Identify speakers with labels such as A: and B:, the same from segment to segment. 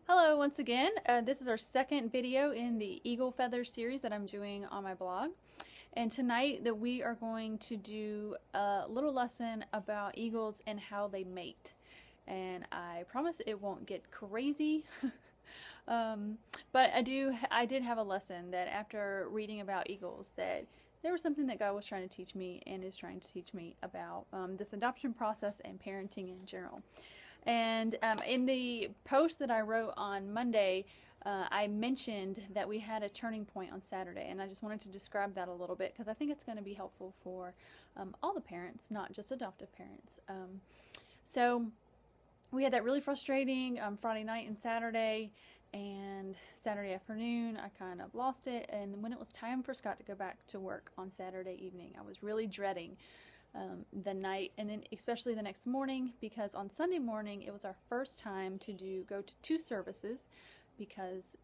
A: Hello once again. This is our second video in the Eagle Feather series that I'm doing on my blog. And tonight that we are going to do a little lesson about eagles and how they mate. And I promise it won't get crazy. But I did have a lesson that after reading about eagles that there was something that God was trying to teach me and is trying to teach me about this adoption process and parenting in general. And in the post that I wrote on Monday, I mentioned that we had a turning point on Saturday, and I just wanted to describe that a little bit because I think it's going to be helpful for all the parents, not just adoptive parents. So we had that really frustrating Friday night and Saturday, and Saturday afternoon I kind of lost it, and when it was time for Scott to go back to work on Saturday evening, I was really dreading the night, and then especially the next morning, because on Sunday morning it was our first time to go to two services because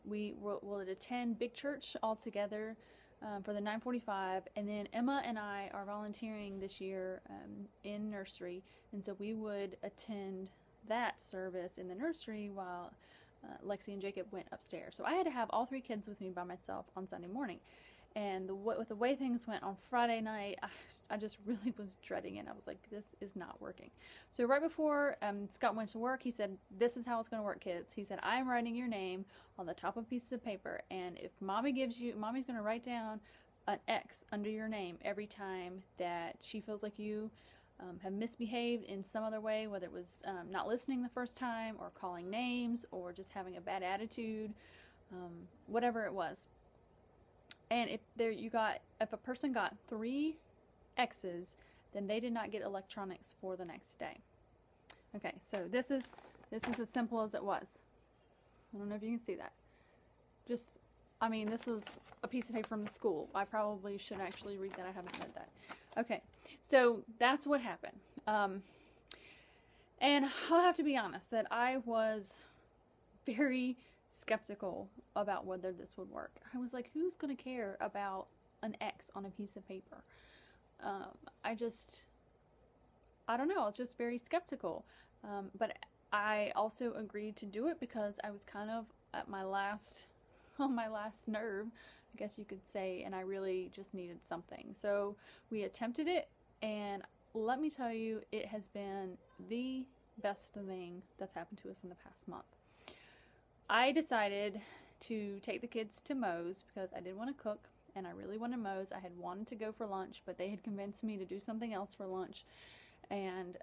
A: we will attend Big Church all together for the 9:45, and then Emma and I are volunteering this year in nursery, and so we would attend that service in the nursery while Lexi and Jacob went upstairs. So I had to have all three kids with me by myself on Sunday morning. And with the way things went on Friday night, I just really was dreading it. I was like, this is not working. So right before Scott went to work, he said, this is how it's going to work, kids. He said, I'm writing your name on the top of pieces of paper, and if mommy's going to write down an X under your name every time that she feels like you have misbehaved in some other way, whether it was not listening the first time or calling names or just having a bad attitude, whatever it was. And if a person got 3 X's, then they did not get electronics for the next day. Okay, so this is as simple as it was. I don't know if you can see that. This was a piece of paper from the school. I probably should actually read that. I haven't read that. Okay, so that's what happened. And I'll have to be honest that I was very skeptical about whether this would work. I was like, who's going to care about an X on a piece of paper? I don't know. I was just very skeptical. But I also agreed to do it because I was kind of at on my last nerve, I guess you could say, and I really just needed something. So we attempted it, and let me tell you, it has been the best thing that's happened to us in the past month. I decided to take the kids to Moe's because I didn't want to cook and I really wanted Moe's. I had wanted to go for lunch, but they had convinced me to do something else for lunch. And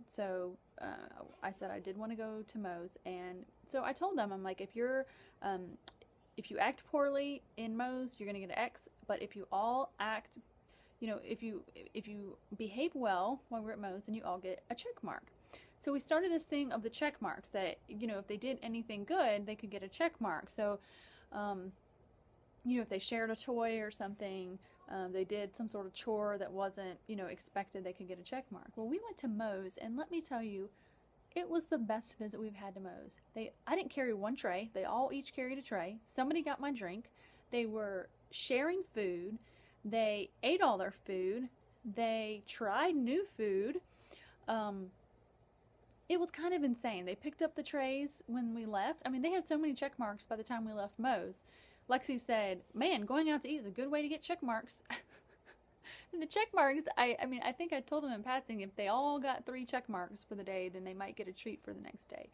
A: so I said I did want to go to Moe's. And so I told them, I'm like, if you act poorly in Moe's, you're going to get an X. But if you all act, if you behave well while we're at Moe's, then you all get a check mark. So we started this thing of the check marks that, if they did anything good, they could get a check mark. So, if they shared a toy or something, they did some sort of chore that wasn't, expected, they could get a check mark. Well, we went to Moe's, and let me tell you, it was the best visit we've had to Moe's. I didn't carry one tray. They all each carried a tray. Somebody got my drink. They were sharing food. They ate all their food. They tried new food. It was kind of insane. They picked up the trays when we left. I mean, they had so many check marks by the time we left Moe's. Lexi said, man, going out to eat is a good way to get check marks. And the check marks, I think I told them in passing, if they all got 3 check marks for the day, then they might get a treat for the next day.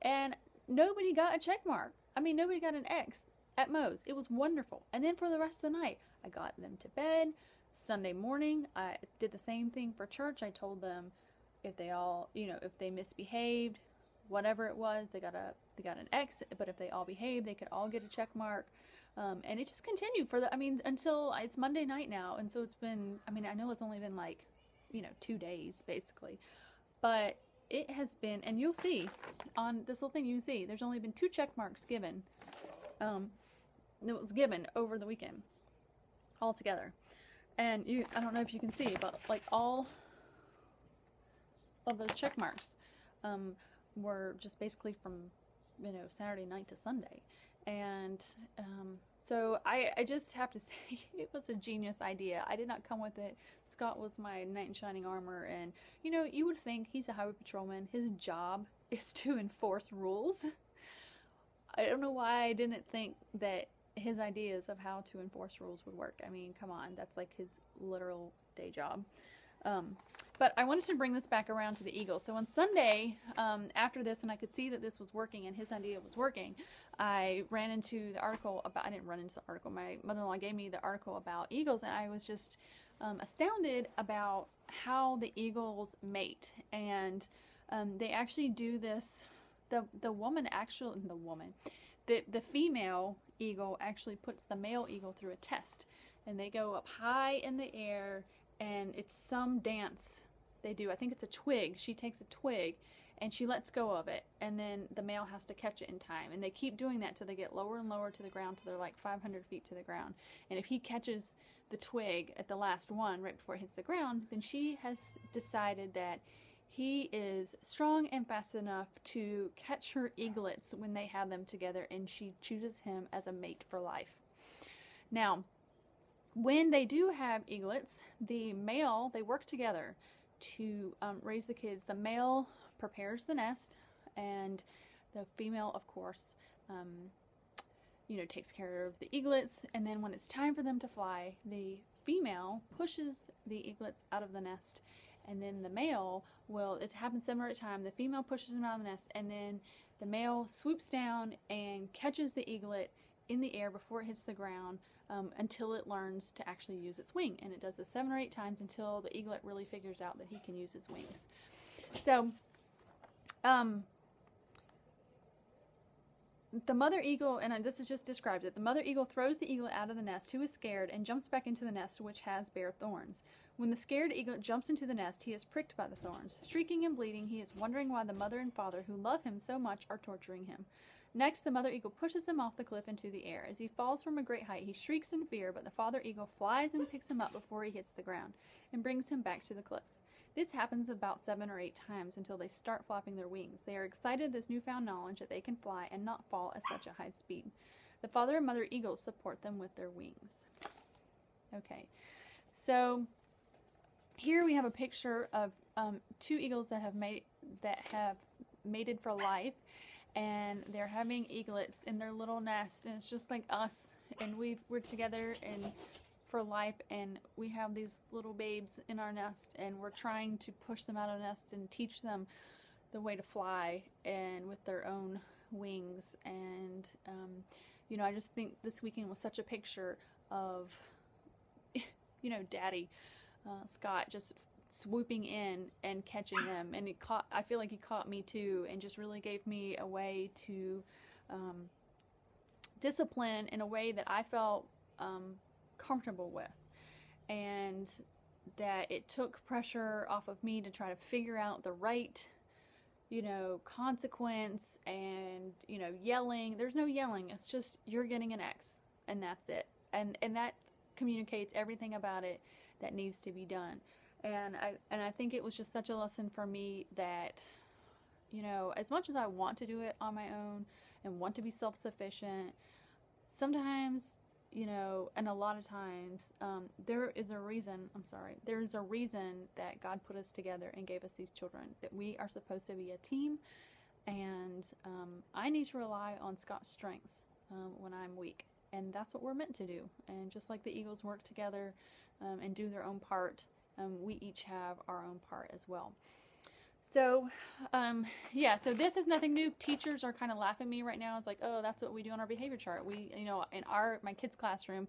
A: And nobody got a check mark. Nobody got an X at Moe's. It was wonderful. And then for the rest of the night, I got them to bed. Sunday morning, I did the same thing for church. I told them, if they all, if they misbehaved, whatever it was, they got an X, but if they all behaved, they could all get a check mark. And it just continued until it's Monday night now. And so it's been, I know it's only been 2 days basically, but it has been, and you'll see on this little thing, you can see there's only been 2 check marks given. It was given over the weekend altogether. And I don't know if you can see, but all of those check marks were just basically from Saturday night to Sunday. And so I just have to say it was a genius idea. I did not come with it. Scott was my knight in shining armor, and you would think he's a highway patrolman. His job is to enforce rules. I don't know why I didn't think that his ideas of how to enforce rules would work. I mean, come on, that's like his literal day job. But I wanted to bring this back around to the eagle. So on Sunday, after this, and I could see that this was working and his idea was working, I ran into the article about, I didn't run into the article, my mother-in-law gave me the article about eagles, and I was just astounded about how the eagles mate. And they actually do this, the female eagle actually puts the male eagle through a test, and they go up high in the air, and it's some dance they do. I think it's a twig. She takes a twig and she lets go of it, and then the male has to catch it in time, and they keep doing that till they get lower and lower to the ground till they're like 500 feet to the ground. And if he catches the twig at the last one right before it hits the ground, then she has decided that he is strong and fast enough to catch her eaglets when they have them together, and she chooses him as a mate for life. Now, when they do have eaglets, the male, they work together to raise the kids. The male prepares the nest, and the female, of course, takes care of the eaglets. And then when it's time for them to fly, the female pushes the eaglets out of the nest, and then the male will, it happens 7 or 8 times, the female pushes them out of the nest, and then the male swoops down and catches the eaglet in the air before it hits the ground, until it learns to actually use its wing. And it does this 7 or 8 times until the eaglet really figures out that he can use his wings. So the mother eagle, and this is just describes it, the mother eagle throws the eaglet out of the nest, who is scared, and jumps back into the nest, which has bare thorns. When the scared eaglet jumps into the nest, he is pricked by the thorns. Shrieking and bleeding, he is wondering why the mother and father, who love him so much, are torturing him. Next, the mother eagle pushes him off the cliff into the air. As he falls from a great height, he shrieks in fear, but the father eagle flies and picks him up before he hits the ground, and brings him back to the cliff. This happens about 7 or 8 times until they start flapping their wings. They are excited at this newfound knowledge that they can fly and not fall at such a high speed. The father and mother eagles support them with their wings. Okay, so here we have a picture of 2 eagles that have mated for life, and they're having eaglets in their little nest, and it's just like us, and we're together and for life, and we have these little babes in our nest, and we're trying to push them out of the nest and teach them the way to fly and with their own wings. And I just think this weekend was such a picture of Daddy Scott just swooping in and catching them, and I feel like he caught me too, and just really gave me a way to discipline in a way that I felt comfortable with, and that it took pressure off of me to try to figure out the right consequence, and yelling. There's no yelling. It's just you're getting an X, and that's it, and that communicates everything about it that needs to be done. And I think it was just such a lesson for me that as much as I want to do it on my own and want to be self-sufficient, sometimes and a lot of times, there's a reason that God put us together and gave us these children, that we are supposed to be a team, and I need to rely on Scott's strengths when I'm weak, and that's what we're meant to do. And just like the eagles work together and do their own part, we each have our own part as well. So, so this is nothing new. Teachers are kind of laughing at me right now. It's like, oh, that's what we do on our behavior chart. We, in my kids' classroom,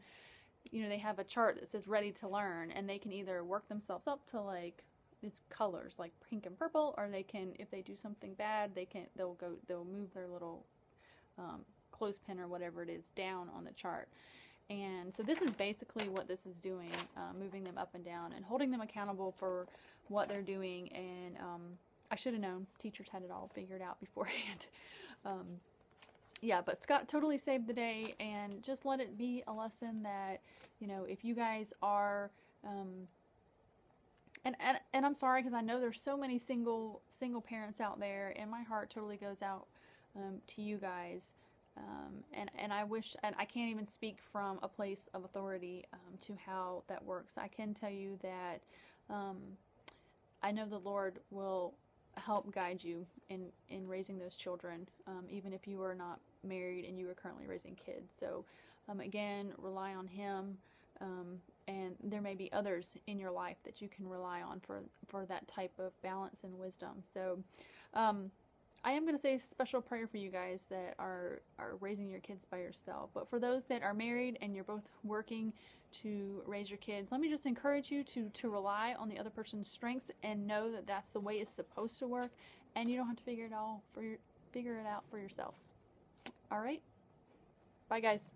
A: they have a chart that says ready to learn, and they can either work themselves up to like it's colors like pink and purple, or they can, if they do something bad, they'll move their little clothespin or whatever it is down on the chart. And so this is basically what this is doing, moving them up and down and holding them accountable for what they're doing. And I should have known. Teachers had it all figured out beforehand. But Scott totally saved the day, and just let it be a lesson that, if you guys are, and I'm sorry, because I know there's so many single parents out there, and my heart totally goes out to you guys. And I wish, and I can't even speak from a place of authority to how that works. I can tell you that I know the Lord will help guide you in raising those children, even if you are not married and you are currently raising kids. So again, rely on Him, and there may be others in your life that you can rely on for that type of balance and wisdom. So I am going to say a special prayer for you guys that are raising your kids by yourself. But for those that are married and you're both working to raise your kids, let me just encourage you to rely on the other person's strengths and know that that's the way it's supposed to work, and you don't have to figure it out for yourselves. All right? Bye, guys.